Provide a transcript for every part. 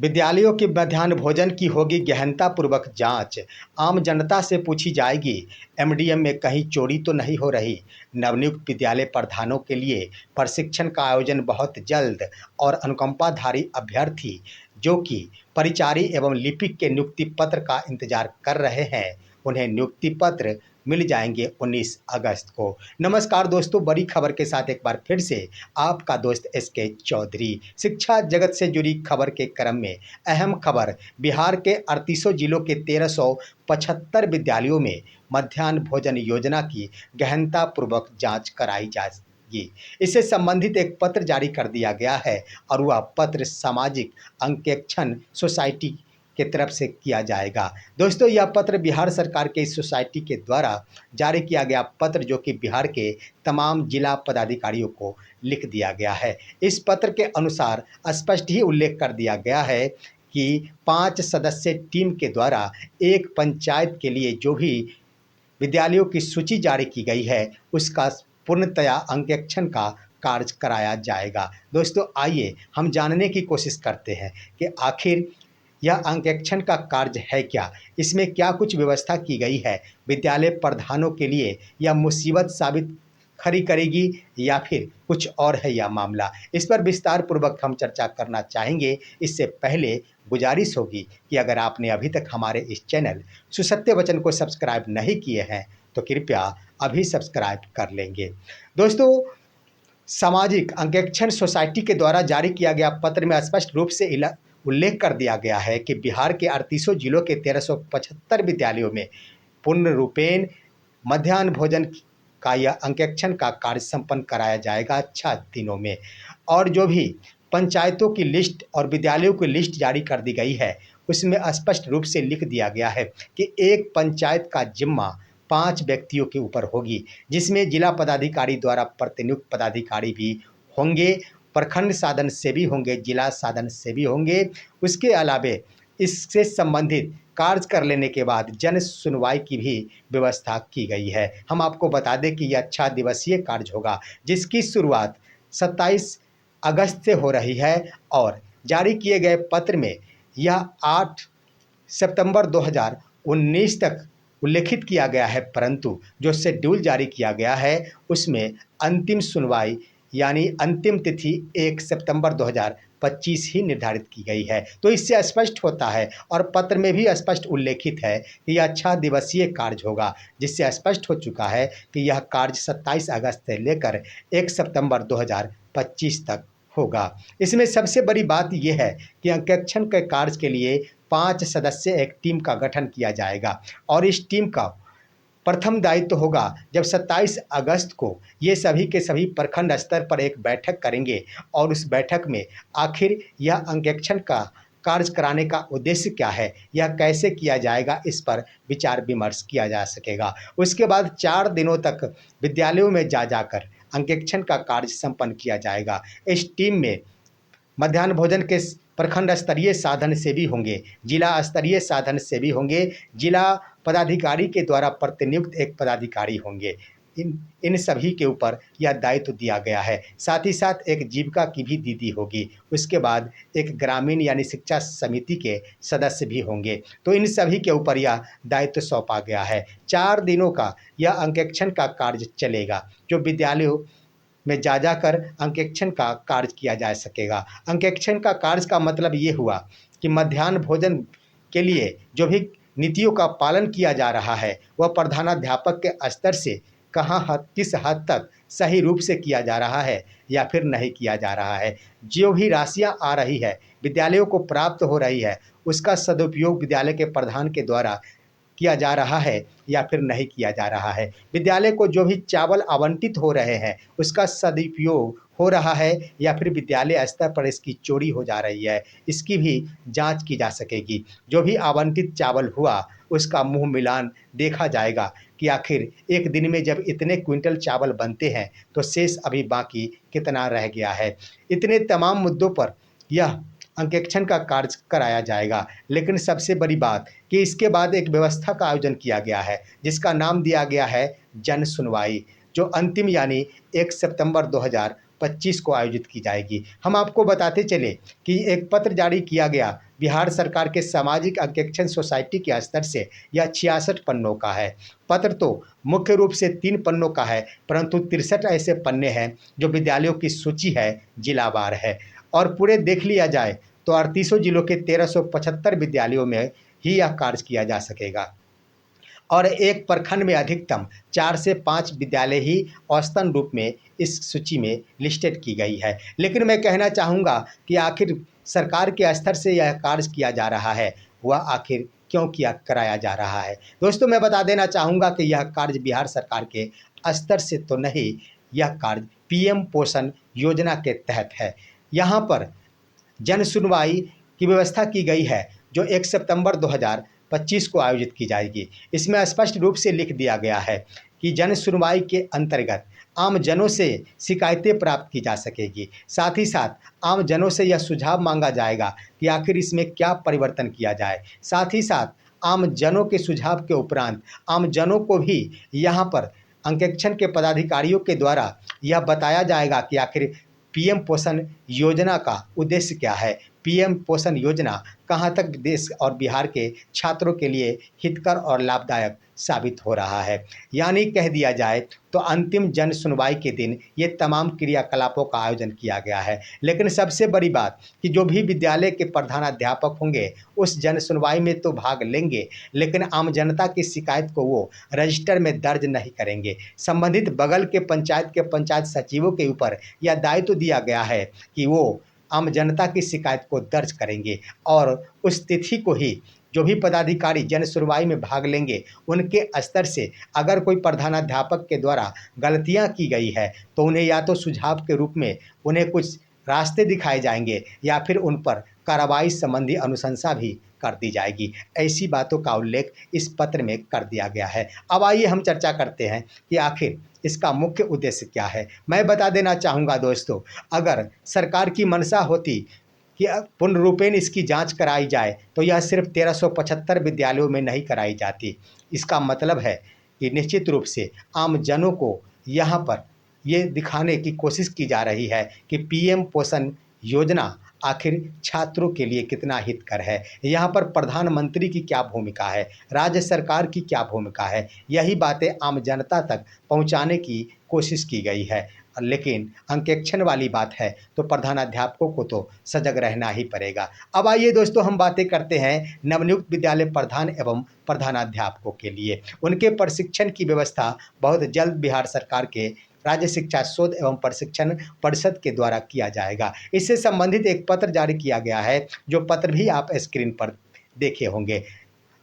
विद्यालयों के मध्याह्न भोजन की होगी गहनतापूर्वक जांच। आम जनता से पूछी जाएगी एमडीएम में कहीं चोरी तो नहीं हो रही। नवनियुक्त विद्यालय प्रधानों के लिए प्रशिक्षण का आयोजन बहुत जल्द। और अनुकंपाधारी अभ्यर्थी जो कि परिचारी एवं लिपिक के नियुक्ति पत्र का इंतजार कर रहे हैं, उन्हें नियुक्ति पत्र मिल जाएंगे 19 अगस्त को। नमस्कार दोस्तों, बड़ी खबर के साथ एक बार फिर से आपका दोस्त एसके चौधरी। शिक्षा जगत से जुड़ी खबर के क्रम में अहम खबर, बिहार के 38 जिलों के 1375 विद्यालयों में मध्याह्न भोजन योजना की गहनतापूर्वक जांच कराई जाएगी। इससे संबंधित एक पत्र जारी कर दिया गया है और वह पत्र सामाजिक अंकेक्षण सोसाइटी की तरफ से किया जाएगा। दोस्तों, यह पत्र बिहार सरकार के इस सोसाइटी के द्वारा जारी किया गया पत्र, जो कि बिहार के तमाम जिला पदाधिकारियों को लिख दिया गया है। इस पत्र के अनुसार स्पष्ट ही उल्लेख कर दिया गया है कि 5 सदस्यीय टीम के द्वारा एक पंचायत के लिए जो भी विद्यालयों की सूची जारी की गई है, उसका पूर्णतया अंकेक्षण का कार्य कराया जाएगा। दोस्तों, आइए हम जानने की कोशिश करते हैं कि आखिर यह अंकेक्षण का कार्य है क्या, इसमें क्या कुछ व्यवस्था की गई है। विद्यालय प्रधानों के लिए यह मुसीबत साबित खड़ी करेगी या फिर कुछ और है यह मामला। इस पर विस्तार पूर्वक हम चर्चा करना चाहेंगे। इससे पहले गुजारिश होगी कि अगर आपने अभी तक हमारे इस चैनल सुसत्य वचन को सब्सक्राइब नहीं किए हैं तो कृपया अभी सब्सक्राइब कर लेंगे। दोस्तों, सामाजिक अंकेक्षण सोसाइटी के द्वारा जारी किया गया पत्र में स्पष्ट रूप से उल्लेख कर दिया गया है कि बिहार के 38 जिलों के 1375 विद्यालयों में पूर्ण रूपेण मध्याह्न भोजन का यह अंकेक्षण का कार्य संपन्न कराया जाएगा 6 दिनों में। और जो भी पंचायतों की लिस्ट और विद्यालयों की लिस्ट जारी कर दी गई है, उसमें स्पष्ट रूप से लिख दिया गया है कि एक पंचायत का जिम्मा 5 व्यक्तियों के ऊपर होगी, जिसमें जिला पदाधिकारी द्वारा प्रतिनियुक्त पदाधिकारी भी होंगे, प्रखंड साधन सेवी होंगे, जिला साधन सेवी होंगे। उसके अलावे इससे संबंधित कार्य कर लेने के बाद जन सुनवाई की भी व्यवस्था की गई है। हम आपको बता दें कि यह 6 दिवसीय कार्य होगा, जिसकी शुरुआत 27 अगस्त से हो रही है और जारी किए गए पत्र में यह 8 सितंबर 2019 तक उल्लेखित किया गया है, परंतु जो शेड्यूल जारी किया गया है उसमें अंतिम सुनवाई यानी अंतिम तिथि 1 सितंबर 2025 ही निर्धारित की गई है। तो इससे स्पष्ट होता है और पत्र में भी स्पष्ट उल्लेखित है कि यह 6 दिवसीय कार्य होगा, जिससे स्पष्ट हो चुका है कि यह कार्य 27 अगस्त से लेकर 1 सितंबर 2025 तक होगा। इसमें सबसे बड़ी बात यह है कि अंकेक्षण के कार्य के लिए 5 सदस्य एक टीम का गठन किया जाएगा और इस टीम का प्रथम दायित्व होगा जब 27 अगस्त को ये सभी के सभी प्रखंड स्तर पर एक बैठक करेंगे और उस बैठक में आखिर यह अंकेक्षण का कार्य कराने का उद्देश्य क्या है, यह कैसे किया जाएगा, इस पर विचार विमर्श किया जा सकेगा। उसके बाद 4 दिनों तक विद्यालयों में जा जाकर अंकेक्षण का कार्य संपन्न किया जाएगा। इस टीम में मध्याह्न भोजन के प्रखंड स्तरीय साधन सेवी होंगे, जिला स्तरीय साधन सेवी होंगे, जिला पदाधिकारी के द्वारा प्रतिनियुक्त एक पदाधिकारी होंगे। इन सभी के ऊपर यह दायित्व दिया गया है। साथ ही साथ एक जीविका की भी दीदी होगी। उसके बाद एक ग्रामीण यानी शिक्षा समिति के सदस्य भी होंगे। तो इन सभी के ऊपर यह दायित्व सौंपा गया है। 4 दिनों का यह अंकेक्षण का कार्य चलेगा, जो विद्यालयों में जा जाकर अंकेक्षण का कार्य किया जा सकेगा। अंकेक्षण का कार्य का मतलब ये हुआ कि मध्याह्न भोजन के लिए जो भी नीतियों का पालन किया जा रहा है, वह प्रधानाध्यापक के स्तर से किस हद तक सही रूप से किया जा रहा है या फिर नहीं किया जा रहा है। जो भी राशियां आ रही है, विद्यालयों को प्राप्त हो रही है, उसका सदुपयोग विद्यालय के प्रधान के द्वारा किया जा रहा है या फिर नहीं किया जा रहा है। विद्यालय को जो भी चावल आवंटित हो रहे हैं, उसका सदुपयोग हो रहा है या फिर विद्यालय स्तर पर इसकी चोरी हो जा रही है, इसकी भी जांच की जा सकेगी। जो भी आवंटित चावल हुआ, उसका मुंह मिलान देखा जाएगा कि आखिर एक दिन में जब इतने क्विंटल चावल बनते हैं तो शेष अभी बाकी कितना रह गया है। इतने तमाम मुद्दों पर यह अंकेक्षण का कार्य कराया जाएगा। लेकिन सबसे बड़ी बात कि इसके बाद एक व्यवस्था का आयोजन किया गया है, जिसका नाम दिया गया है जन सुनवाई, जो अंतिम यानी 1 सितंबर 2025 को आयोजित की जाएगी। हम आपको बताते चले कि एक पत्र जारी किया गया बिहार सरकार के सामाजिक अंकेक्षण सोसाइटी के स्तर से यह 66 पन्नों का है। पत्र तो मुख्य रूप से 3 पन्नों का है, परंतु 63 ऐसे पन्ने हैं जो विद्यालयों की सूची है, जिलावार है। और पूरे देख लिया जाए तो 38 जिलों के 1375 विद्यालयों में ही यह कार्य किया जा सकेगा और एक प्रखंड में अधिकतम 4 से 5 विद्यालय ही औसतन रूप में इस सूची में लिस्टेड की गई है। लेकिन मैं कहना चाहूँगा कि आखिर सरकार के स्तर से यह कार्य किया जा रहा है, वह आखिर क्यों कराया जा रहा है। दोस्तों, मैं बता देना चाहूँगा कि यह कार्य बिहार सरकार के स्तर से तो नहीं, यह कार्य पीएम पोषण योजना के तहत है। यहाँ पर जन सुनवाई की व्यवस्था की गई है जो 1 सितंबर 2025 को आयोजित की जाएगी। इसमें स्पष्ट रूप से लिख दिया गया है कि जन सुनवाई के अंतर्गत आम जनों से शिकायतें प्राप्त की जा सकेगी। साथ ही साथ आम जनों से यह सुझाव मांगा जाएगा कि आखिर इसमें क्या परिवर्तन किया जाए। साथ ही साथ आम जनों के सुझाव के उपरांत आम जनों को भी यहाँ पर अंकेक्षण के पदाधिकारियों के द्वारा यह बताया जाएगा कि आखिर पीएम पोषण योजना का उद्देश्य क्या है, पीएम पोषण योजना कहाँ तक देश और बिहार के छात्रों के लिए हितकर और लाभदायक साबित हो रहा है। यानी कह दिया जाए तो अंतिम जन सुनवाई के दिन ये तमाम क्रियाकलापों का आयोजन किया गया है। लेकिन सबसे बड़ी बात कि जो भी विद्यालय के प्रधानाध्यापक होंगे उस जन सुनवाई में तो भाग लेंगे, लेकिन आम जनता की शिकायत को वो रजिस्टर में दर्ज नहीं करेंगे। संबंधित बगल के पंचायत सचिवों के ऊपर यह दायित्व दिया गया है कि वो आम जनता की शिकायत को दर्ज करेंगे और उस तिथि को ही जो भी पदाधिकारी जन सुनवाई में भाग लेंगे उनके स्तर से अगर कोई प्रधानाध्यापक के द्वारा गलतियां की गई है तो उन्हें या तो सुझाव के रूप में उन्हें कुछ रास्ते दिखाए जाएंगे या फिर उन पर कार्रवाई संबंधी अनुशंसा भी कर दी जाएगी। ऐसी बातों का उल्लेख इस पत्र में कर दिया गया है। अब आइए हम चर्चा करते हैं कि आखिर इसका मुख्य उद्देश्य क्या है। मैं बता देना चाहूँगा दोस्तों, अगर सरकार की मंशा होती कि पूर्ण रूपेण इसकी जांच कराई जाए तो यह सिर्फ 1375 विद्यालयों में नहीं कराई जाती। इसका मतलब है कि निश्चित रूप से आम जनों को यहाँ पर ये दिखाने की कोशिश की जा रही है कि पीएम पोषण योजना आखिर छात्रों के लिए कितना हितकर है, यहाँ पर प्रधानमंत्री की क्या भूमिका है, राज्य सरकार की क्या भूमिका है, यही बातें आम जनता तक पहुँचाने की कोशिश की गई है। लेकिन अंकेक्षण वाली बात है तो प्रधानाध्यापकों को तो सजग रहना ही पड़ेगा। अब आइए दोस्तों, हम बातें करते हैं नवनियुक्त विद्यालय प्रधान एवं प्रधानाध्यापकों के लिए। उनके प्रशिक्षण की व्यवस्था बहुत जल्द बिहार सरकार के राज्य शिक्षा शोध एवं प्रशिक्षण परिषद के द्वारा किया जाएगा। इससे संबंधित एक पत्र जारी किया गया है, जो पत्र भी आप स्क्रीन पर देखे होंगे।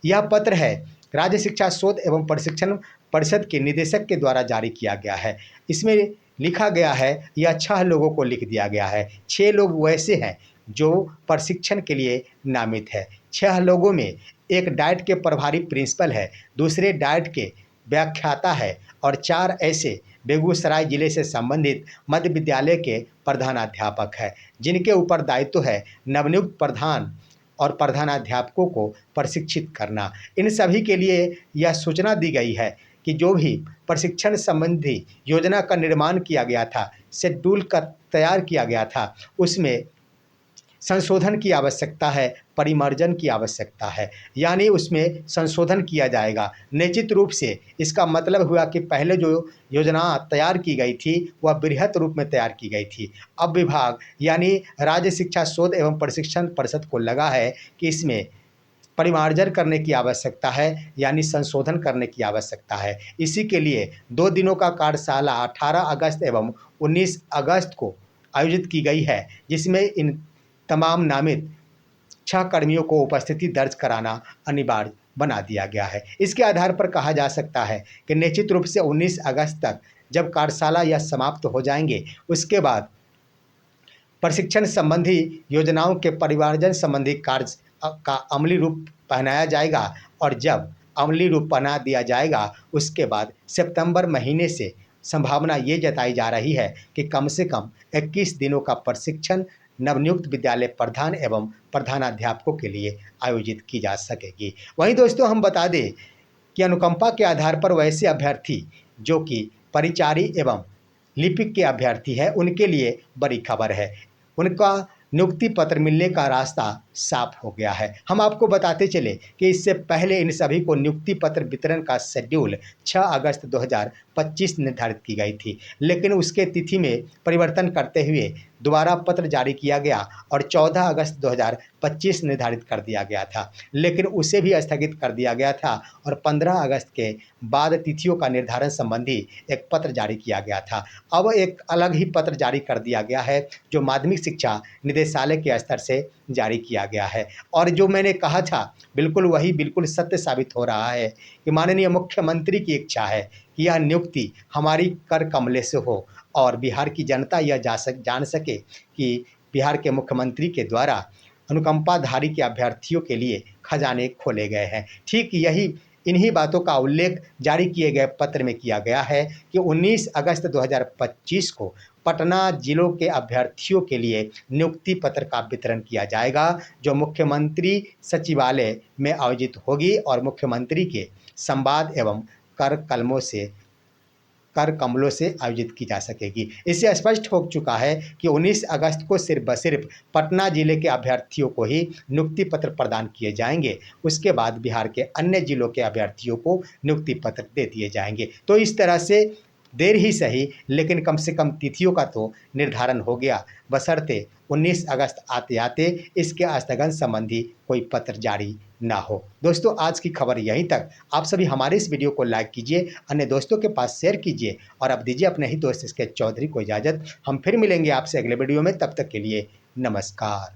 यह पत्र है राज्य शिक्षा शोध एवं प्रशिक्षण परिषद के निदेशक के द्वारा जारी किया गया है। इसमें लिखा गया है, यह 6 लोगों को लिख दिया गया है। 6 लोग वैसे हैं जो प्रशिक्षण के लिए नामित है। 6 लोगों में एक डाइट के प्रभारी प्रिंसिपल है, दूसरे डाइट के व्याख्याता है और 4 ऐसे बेगूसराय जिले से संबंधित मध्य विद्यालय के प्रधानाध्यापक हैं, जिनके ऊपर दायित्व है नवनियुक्त प्रधान और प्रधानाध्यापकों को प्रशिक्षित करना। इन सभी के लिए यह सूचना दी गई है कि जो भी प्रशिक्षण संबंधी योजना का निर्माण किया गया था, शेड्यूल का तैयार किया गया था, उसमें संशोधन की आवश्यकता है, परिमार्जन की आवश्यकता है, यानी उसमें संशोधन किया जाएगा। निश्चित रूप से इसका मतलब हुआ कि पहले जो योजना तैयार की गई थी वह बृहत रूप में तैयार की गई थी। अब विभाग यानी राज्य शिक्षा शोध एवं प्रशिक्षण परिषद को लगा है कि इसमें परिमार्जन करने की आवश्यकता है, यानी संशोधन करने की आवश्यकता है। इसी के लिए 2 दिनों का कार्यशाला 18 अगस्त एवं 19 अगस्त को आयोजित की गई है, जिसमें इन तमाम नामित 6 कर्मियों को उपस्थिति दर्ज कराना अनिवार्य बना दिया गया है। इसके आधार पर कहा जा सकता है कि निश्चित रूप से 19 अगस्त तक जब कार्यशाला यह समाप्त हो जाएंगे, उसके बाद प्रशिक्षण संबंधी योजनाओं के परिमार्जन संबंधी कार्य का अमली रूप पहनाया जाएगा और जब अमली रूप पहना दिया जाएगा उसके बाद सितंबर महीने से संभावना ये जताई जा रही है कि कम से कम 21 दिनों का प्रशिक्षण नवनियुक्त विद्यालय प्रधान एवं प्रधानाध्यापकों के लिए आयोजित की जा सकेगी। वहीं दोस्तों, हम बता दें कि अनुकंपा के आधार पर वैसे अभ्यर्थी जो कि परिचारी एवं लिपिक के अभ्यर्थी हैं, उनके लिए बड़ी खबर है। उनका नियुक्ति पत्र मिलने का रास्ता साफ हो गया है। हम आपको बताते चले कि इससे पहले इन सभी को नियुक्ति पत्र वितरण का शेड्यूल 6 अगस्त 2025 निर्धारित की गई थी, लेकिन उसके तिथि में परिवर्तन करते हुए दोबारा पत्र जारी किया गया और 14 अगस्त 2025 निर्धारित कर दिया गया था, लेकिन उसे भी स्थगित कर दिया गया था और 15 अगस्त के बाद तिथियों का निर्धारण संबंधी एक पत्र जारी किया गया था। अब एक अलग ही पत्र जारी कर दिया गया है जो माध्यमिक शिक्षा निदेशालय के स्तर से जारी किया गया है। और जो मैंने कहा था बिल्कुल सत्य साबित हो रहा है कि माननीय मुख्यमंत्री की इच्छा है कि यह नियुक्ति हमारी कर कमले से हो और बिहार की जनता यह जान सके कि बिहार के मुख्यमंत्री के द्वारा अनुकंपाधारी के अभ्यर्थियों के लिए खजाने खोले गए हैं। ठीक यही इन्हीं बातों का उल्लेख जारी किए गए पत्र में किया गया है कि 19 अगस्त 2025 को पटना जिलों के अभ्यर्थियों के लिए नियुक्ति पत्र का वितरण किया जाएगा, जो मुख्यमंत्री सचिवालय में आयोजित होगी और मुख्यमंत्री के संवाद एवं कर कमलों से आयोजित की जा सकेगी। इससे स्पष्ट हो चुका है कि 19 अगस्त को सिर्फ पटना जिले के अभ्यर्थियों को ही नियुक्ति पत्र प्रदान किए जाएंगे। उसके बाद बिहार के अन्य जिलों के अभ्यर्थियों को नियुक्ति पत्र दे दिए जाएंगे। तो इस तरह से देर ही सही, लेकिन कम से कम तिथियों का तो निर्धारण हो गया, बशर्ते 19 अगस्त आते आते इसके स्थगन संबंधी कोई पत्र जारी ना हो। दोस्तों, आज की खबर यहीं तक। आप सभी हमारे इस वीडियो को लाइक कीजिए, अन्य दोस्तों के पास शेयर कीजिए और अब दीजिए अपने ही दोस्त इसके चौधरी को इजाज़त। हम फिर मिलेंगे आपसे अगले वीडियो में, तब तक के लिए नमस्कार।